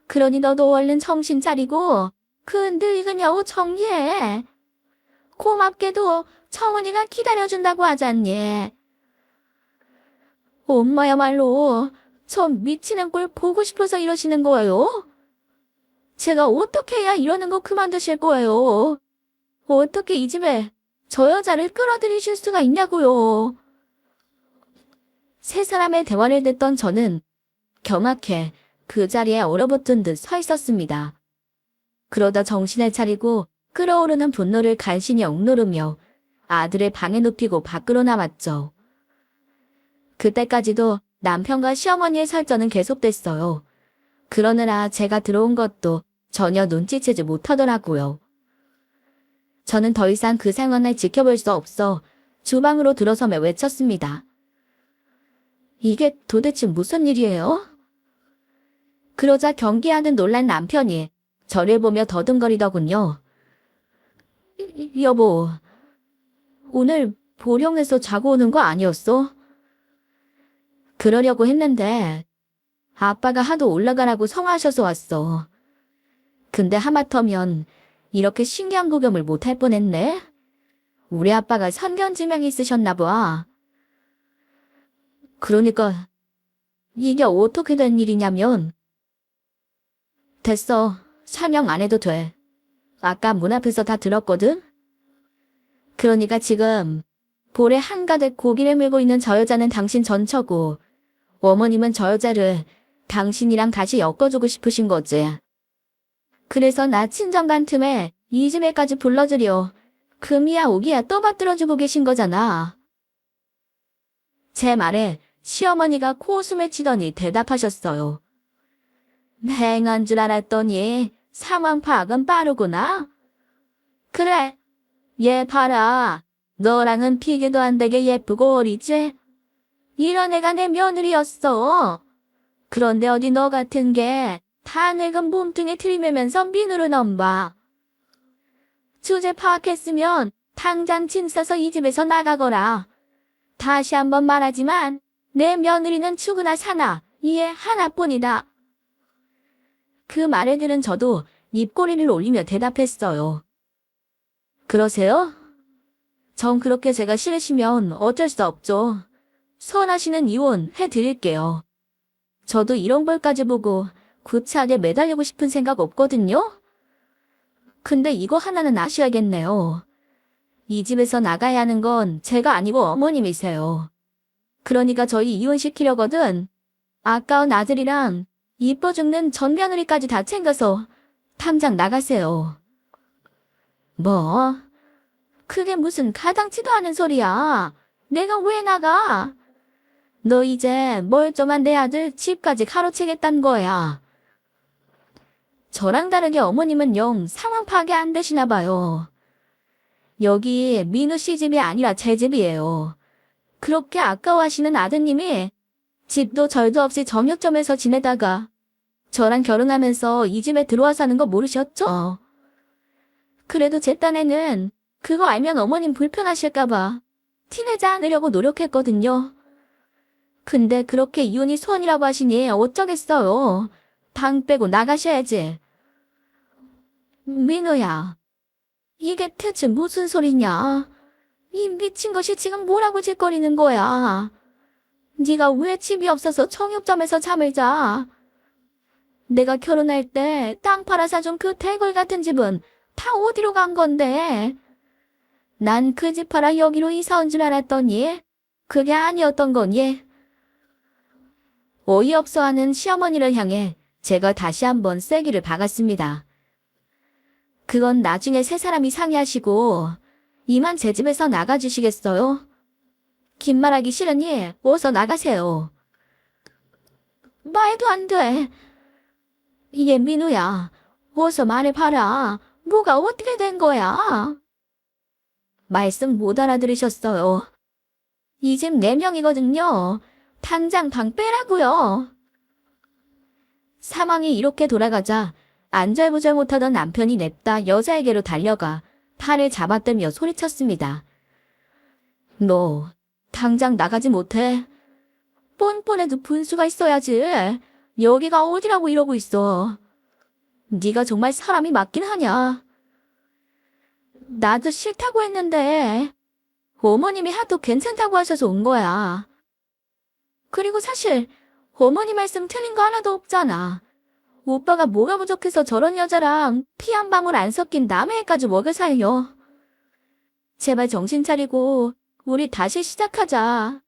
그러니 너도 얼른 정신 차리고 그 늙은 여우 정리해. 고맙게도 청은이가 기다려준다고 하잖니. 엄마야말로 저 미치는 꼴 보고 싶어서 이러시는 거예요? 제가 어떻게 해야 이러는 거 그만두실 거예요? 어떻게 이 집에 저 여자를 끌어들이실 수가 있냐고요? 세 사람의 대화를 듣던 저는 경악해 그 자리에 얼어붙은 듯 서 있었습니다. 그러다 정신을 차리고 끓어오르는 분노를 간신히 억누르며 아들을 방에 눕히고 밖으로 나왔죠. 그때까지도 남편과 시어머니의 설전은 계속됐어요. 그러느라 제가 들어온 것도 전혀 눈치채지 못하더라고요. 저는 더 이상 그 상황을 지켜볼 수 없어 주방으로 들어서며 외쳤습니다. 이게 도대체 무슨 일이에요? 그러자 경계하는 놀란 남편이 저를 보며 더듬거리더군요. 여보, 오늘 보령에서 자고 오는 거 아니었어? 그러려고 했는데 아빠가 하도 올라가라고 성화하셔서 왔어. 근데 하마터면 이렇게 신기한 구경을 못할 뻔했네? 우리 아빠가 선견지명이 있으셨나 봐. 그러니까 이게 어떻게 된 일이냐면 됐어. 설명 안 해도 돼. 아까 문 앞에서 다 들었거든? 그러니까 지금 볼에 한가득 고기를 물고 있는 저 여자는 당신 전처고 어머님은 저 여자를 당신이랑 다시 엮어주고 싶으신 거지. 그래서 나 친정간 틈에 이 집에까지 불러들여 금이야 오기야 떠받들어주고 계신 거잖아. 제 말에 시어머니가 코웃음을 치더니 대답하셨어요. 맹한 줄 알았더니 상황 파악은 빠르구나. 그래, 얘 봐라. 너랑은 비교도 안 되게 예쁘고 어리지? 이런 애가 내 며느리였어. 그런데 어디 너 같은 게 다 늙은 몸뚱이 들이매면서 민우를 넘봐. 주제 파악했으면 당장 짐 싸서 이 집에서 나가거라. 다시 한번 말하지만 내 며느리는 죽으나 사나 이 애 하나뿐이다. 그 말을 들은 저도 입꼬리를 올리며 대답했어요. 그러세요? 전 그렇게 제가 싫으시면 어쩔 수 없죠. 선하시는 이혼 해드릴게요. 저도 이런 벌까지 보고 구차하게 매달리고 싶은 생각 없거든요? 근데 이거 하나는 아셔야겠네요. 이 집에서 나가야 하는 건 제가 아니고 어머님이세요. 그러니까 저희 이혼시키려거든. 아까운 아들이랑 이뻐 죽는 전 며느리까지 다 챙겨서 당장 나가세요. 뭐? 그게 무슨 가당치도 않은 소리야. 내가 왜 나가? 너 이제 멀쩡한 내 아들 집까지 가로채겠단 거야. 저랑 다르게 어머님은 영 상황 파악이 안 되시나 봐요. 여기 민우 씨 집이 아니라 제 집이에요. 그렇게 아까워하시는 아드님이 집도 절도 없이 정육점에서 지내다가 저랑 결혼하면서 이 집에 들어와 사는 거 모르셨죠? 그래도 제 딴에는 그거 알면 어머님 불편하실까봐 티내지 않으려고 노력했거든요. 근데 그렇게 이혼이 소원이라고 하시니 어쩌겠어요. 방 빼고 나가셔야지. 민우야, 이게 대체 무슨 소리냐? 이 미친 것이 지금 뭐라고 짓거리는 거야? 네가 왜 집이 없어서 청육점에서 잠을 자? 내가 결혼할 때 땅 팔아 사준 그 대골 같은 집은 다 어디로 간 건데? 난 그 집 팔아 여기로 이사 온 줄 알았더니 그게 아니었던 거니? 어이없어하는 시어머니를 향해 제가 다시 한번 쐐기를 박았습니다. 그건 나중에 세 사람이 상의하시고 이만 제 집에서 나가주시겠어요? 긴 말하기 싫으니 어서 나가세요. 말도 안 돼. 얘 민우야, 어서 말해봐라. 뭐가 어떻게 된 거야? 말씀 못 알아들으셨어요. 이 집 4명이거든요. 당장 방 빼라고요. 상황이 이렇게 돌아가자 안절부절 못하던 남편이 냅다 여자에게로 달려가 팔을 잡아들며 소리쳤습니다. 너 당장 나가지 못해. 뻔뻔해도 분수가 있어야지. 여기가 어디라고 이러고 있어. 네가 정말 사람이 맞긴 하냐. 나도 싫다고 했는데 어머님이 하도 괜찮다고 하셔서 온 거야. 그리고 사실 어머니 말씀 틀린 거 하나도 없잖아. 오빠가 뭐가 부족해서 저런 여자랑 피 한 방울 안 섞인 남의 애까지 먹여 살려. 제발 정신 차리고 우리 다시 시작하자.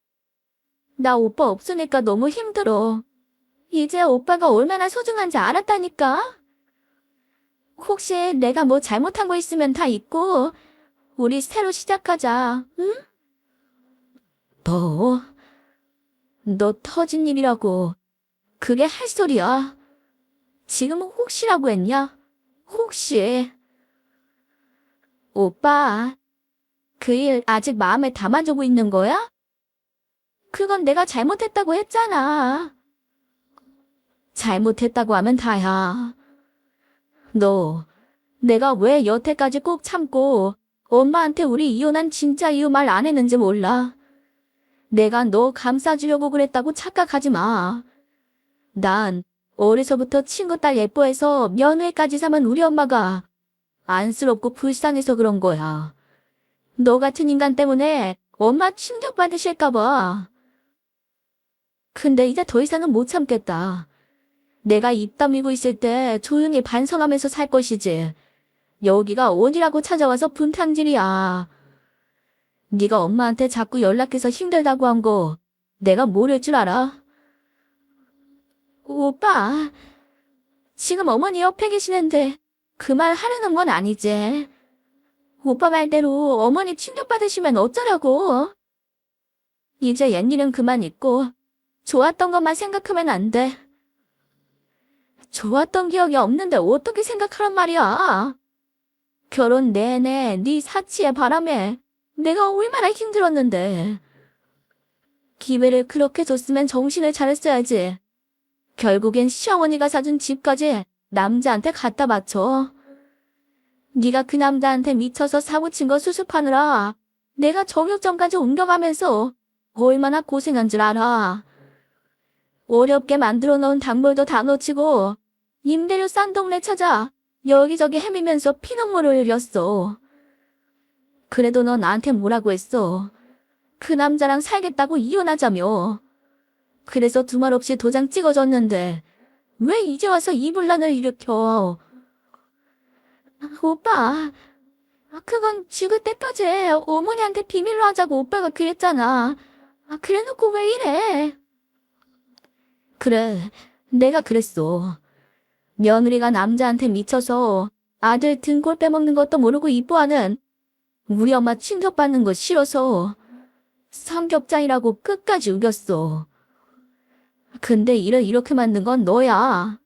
나 오빠 없으니까 너무 힘들어. 이제 오빠가 얼마나 소중한지 알았다니까. 혹시 내가 뭐 잘못한 거 있으면 다 잊고 우리 새로 시작하자, 응? 뭐? 너 터진 일이라고. 그게 할 소리야. 지금 혹시라고 했냐? 혹시. 오빠, 그 일 아직 마음에 담아두고 있는 거야? 그건 내가 잘못했다고 했잖아. 잘못했다고 하면 다야. 너, 내가 왜 여태까지 꼭 참고 엄마한테 우리 이혼한 진짜 이유 말 안 했는지 몰라. 내가 너 감싸주려고 그랬다고 착각하지 마. 난 어려서부터 친구 딸 예뻐해서 며느리까지 삼은 우리 엄마가 안쓰럽고 불쌍해서 그런 거야. 너 같은 인간 때문에 엄마 충격받으실까 봐. 근데 이제 더 이상은 못 참겠다. 내가 입 다물고 있을 때 조용히 반성하면서 살 것이지. 여기가 어디라고 찾아와서 분탕질이야. 네가 엄마한테 자꾸 연락해서 힘들다고 한 거 내가 모를 줄 알아? 오빠, 지금 어머니 옆에 계시는데 그 말 하려는 건 아니지. 오빠 말대로 어머니 충격받으시면 어쩌라고? 이제 옛일은 그만 잊고 좋았던 것만 생각하면 안 돼. 좋았던 기억이 없는데 어떻게 생각하란 말이야? 결혼 내내 네 사치의 바람에 내가 얼마나 힘들었는데. 기회를 그렇게 줬으면 정신을 차렸어야지. 결국엔 시어머니가 사준 집까지 남자한테 갖다 바쳐. 네가 그 남자한테 미쳐서 사고친 거 수습하느라 내가 정육점까지 옮겨가면서 얼마나 고생한 줄 알아. 어렵게 만들어 놓은 단물도 다 놓치고 임대료 싼 동네 찾아 여기저기 헤매면서 피눈물을 흘렸어. 그래도 너 나한테 뭐라고 했어? 그 남자랑 살겠다고 이혼하자며. 그래서 두말 없이 도장 찍어줬는데 왜 이제 와서 이 분란을 일으켜? 오빠, 그건 죽을 때까지 어머니한테 비밀로 하자고 오빠가 그랬잖아. 그래놓고 왜 이래? 그래, 내가 그랬어. 며느리가 남자한테 미쳐서 아들 등골 빼먹는 것도 모르고 이뻐하는 우리 엄마 충격받는 거 싫어서 성격장이라고 끝까지 우겼어. 근데 일을 이렇게 만든 건 너야.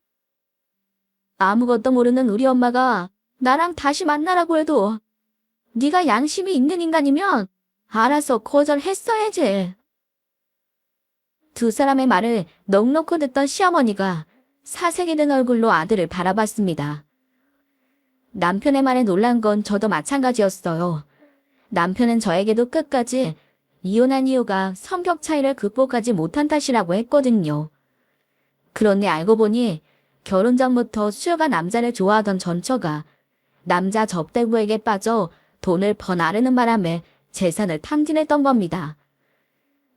아무것도 모르는 우리 엄마가 나랑 다시 만나라고 해도 네가 양심이 있는 인간이면 알아서 거절했어야지. 두 사람의 말을 넋놓고 듣던 시어머니가 사색이 든 얼굴로 아들을 바라봤습니다. 남편의 말에 놀란 건 저도 마찬가지였어요. 남편은 저에게도 끝까지 이혼한 이유가 성격 차이를 극복하지 못한 탓이라고 했거든요. 그런데 알고 보니 결혼 전부터 수여가 남자를 좋아하던 전처가 남자 접대부에게 빠져 돈을 버나르는 바람에 재산을 탕진했던 겁니다.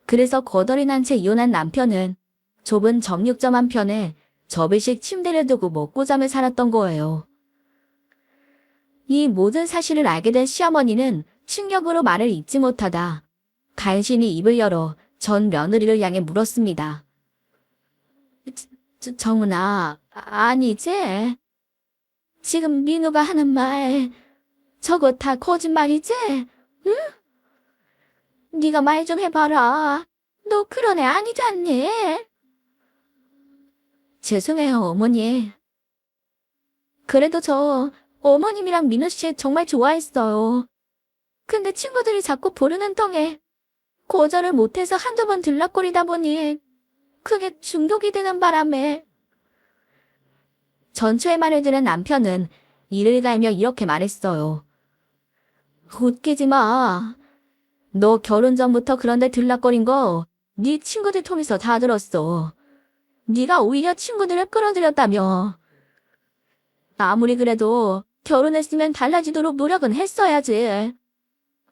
그래서 거덜이 난 채 이혼한 남편은 좁은 정육점 한편에 접이식 침대를 두고 먹고 잠을 살았던 거예요. 이 모든 사실을 알게 된 시어머니는 충격으로 말을 잇지 못하다 간신히 입을 열어 전 며느리를 향해 물었습니다. 정은아, 아니지? 지금 민우가 하는 말, 저거 다 거짓말이지? 응? 네가 말 좀 해봐라. 너 그런 애 아니잖니? 죄송해요, 어머니. 그래도 저 어머님이랑 민우 씨 정말 좋아했어요. 근데 친구들이 자꾸 부르는 덩에 거절을 못해서 한두 번 들락거리다 보니 그게 중독이 되는 바람에. 전초의 말을 들은 남편은 이를 갈며 이렇게 말했어요. 웃기지 마. 너 결혼 전부터 그런데 들락거린 거 네 친구들 통해서 다 들었어. 네가 오히려 친구들을 끌어들였다며. 아무리 그래도 결혼했으면 달라지도록 노력은 했어야지.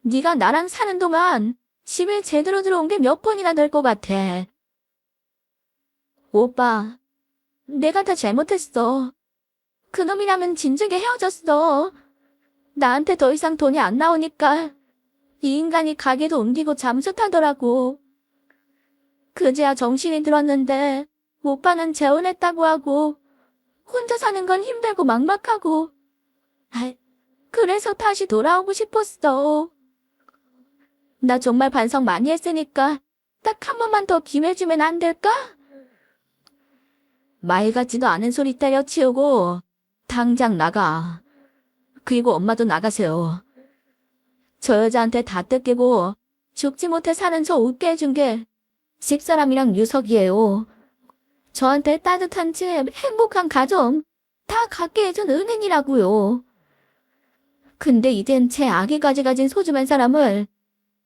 네가 나랑 사는 동안 집에 제대로 들어온 게 몇 번이나 될 것 같아. 오빠, 내가 다 잘못했어. 그놈이랑은 진즉에 헤어졌어. 나한테 더 이상 돈이 안 나오니까 이 인간이 가게도 옮기고 잠수 타더라고. 그제야 정신이 들었는데 오빠는 재혼했다고 하고 혼자 사는 건 힘들고 막막하고. 그래서 다시 돌아오고 싶었어. 나 정말 반성 많이 했으니까 딱 한 번만 더 기회주면 안 될까? 말 같지도 않은 소리 때려치우고 당장 나가. 그리고 엄마도 나가세요. 저 여자한테 다 뜯기고 죽지 못해 사는 저 웃게 해준 게 집사람이랑 유석이에요. 저한테 따뜻한 집, 행복한 가정 다 갖게 해준 은인이라고요. 근데 이젠 제 아기까지 가진 소중한 사람을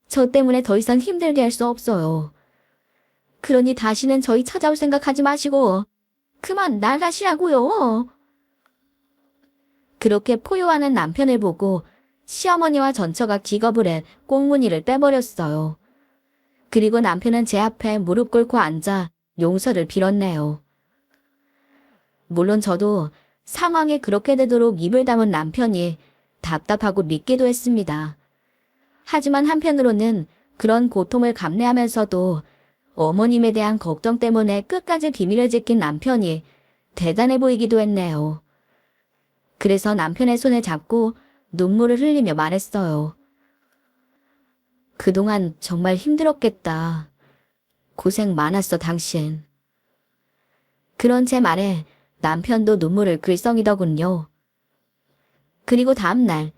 저 때문에 더 이상 힘들게 할 수 없어요. 그러니 다시는 저희 찾아올 생각하지 마시고 그만 나가시라고요. 그렇게 포효하는 남편을 보고 시어머니와 전처가 기겁을 해 꽁무니를 빼버렸어요. 그리고 남편은 제 앞에 무릎 꿇고 앉아 용서를 빌었네요. 물론 저도 상황이 그렇게 되도록 입을 다문 남편이 답답하고 밉기도 했습니다. 하지만 한편으로는 그런 고통을 감내하면서도 어머님에 대한 걱정 때문에 끝까지 비밀을 지킨 남편이 대단해 보이기도 했네요. 그래서 남편의 손을 잡고 눈물을 흘리며 말했어요. 그동안 정말 힘들었겠다. 고생 많았어, 당신. 그런 제 말에 남편도 눈물을 글썽이더군요. 그리고 다음날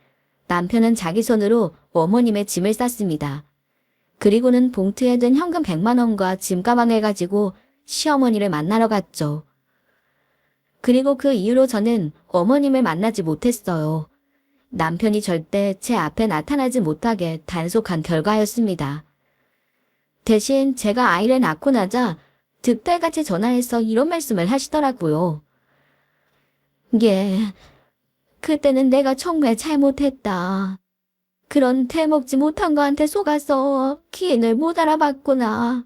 남편은 자기 손으로 어머님의 짐을 쌌습니다. 그리고는 봉투에 든 현금 100만 원과 짐 가방을 가지고 시어머니를 만나러 갔죠. 그리고 그 이후로 저는 어머님을 만나지 못했어요. 남편이 절대 제 앞에 나타나지 못하게 단속한 결과였습니다. 대신 제가 아이를 낳고 나자 득달같이 전화해서 이런 말씀을 하시더라고요. 예, 그때는 내가 정말 잘못했다. 그런 대먹지 못한 거한테 속아서 기인을 못 알아봤구나.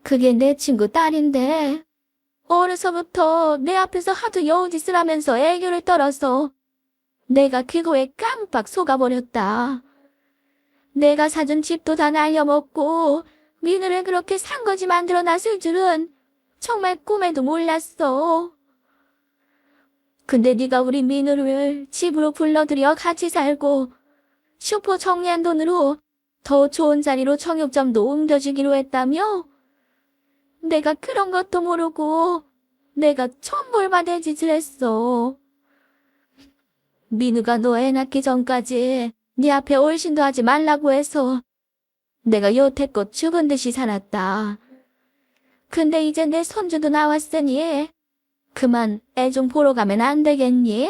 그게 내 친구 딸인데 어려서부터 내 앞에서 하도 여우짓을 하면서 애교를 떨어서 내가 그거에 깜빡 속아버렸다. 내가 사준 집도 다 날려먹고 민우를 그렇게 산거지 만들어 놨을 줄은 정말 꿈에도 몰랐어. 근데 네가 우리 민우를 집으로 불러들여 같이 살고 슈퍼 정리한 돈으로 더 좋은 자리로 청육점도 옮겨주기로 했다며? 내가 그런 것도 모르고 내가 천벌받을 짓을 했어. 민우가 너 애 낳기 전까지 네 앞에 얼씬도 하지 말라고 해서 내가 여태껏 죽은 듯이 살았다. 근데 이제 내 손주도 나왔으니 그만 애 좀 보러 가면 안 되겠니?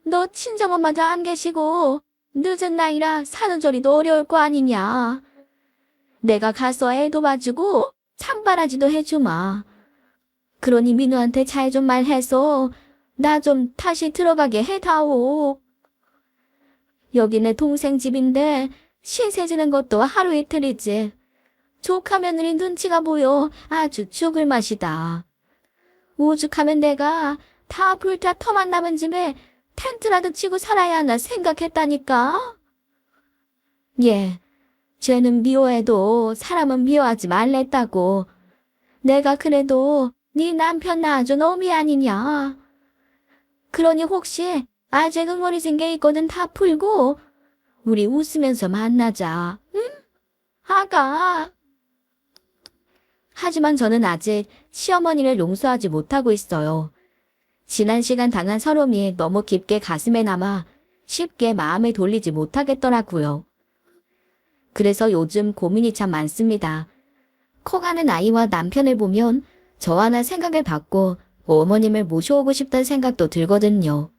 너 친정엄마도 안 계시고 늦은 나이라 산후조리도 어려울 거 아니냐. 내가 가서 애도 봐주고 산바라지도 해주마. 그러니 민우한테 잘 좀 말해서 나 좀 다시 들어가게 해다오. 여기 내 동생 집인데 신세 지는 것도 하루 이틀이지. 조카 며느리 눈치가 보여 아주 죽을 맛이다. 오죽하면 내가 다 불타 터만 남은 집에 텐트라도 치고 살아야 하나 생각했다니까. 예, 죄는 미워해도 사람은 미워하지 말랬다고. 내가 그래도 네 남편 낳아준 어미 아니냐. 그러니 혹시 아재 응어리진 게 있거든 다 풀고 우리 웃으면서 만나자. 응? 아가. 하지만 저는 아직 시어머니를 용서하지 못하고 있어요. 지난 시간 당한 서러움이 너무 깊게 가슴에 남아 쉽게 마음을 돌리지 못하겠더라고요. 그래서 요즘 고민이 참 많습니다. 커가는 아이와 남편을 보면 저 하나 생각을 바꿔 어머님을 모셔오고 싶다는 생각도 들거든요.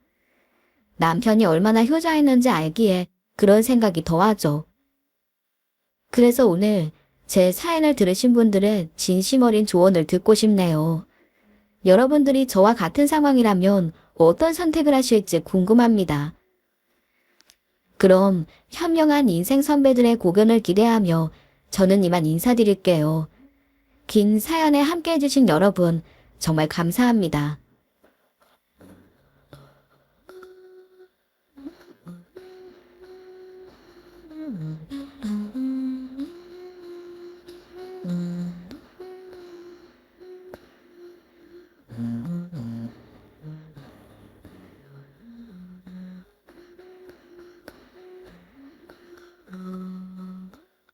남편이 얼마나 효자했는지 알기에 그런 생각이 더하죠. 그래서 오늘 제 사연을 들으신 분들은 진심 어린 조언을 듣고 싶네요. 여러분들이 저와 같은 상황이라면 어떤 선택을 하실지 궁금합니다. 그럼 현명한 인생 선배들의 고견을 기대하며 저는 이만 인사드릴게요. 긴 사연에 함께 해주신 여러분 정말 감사합니다.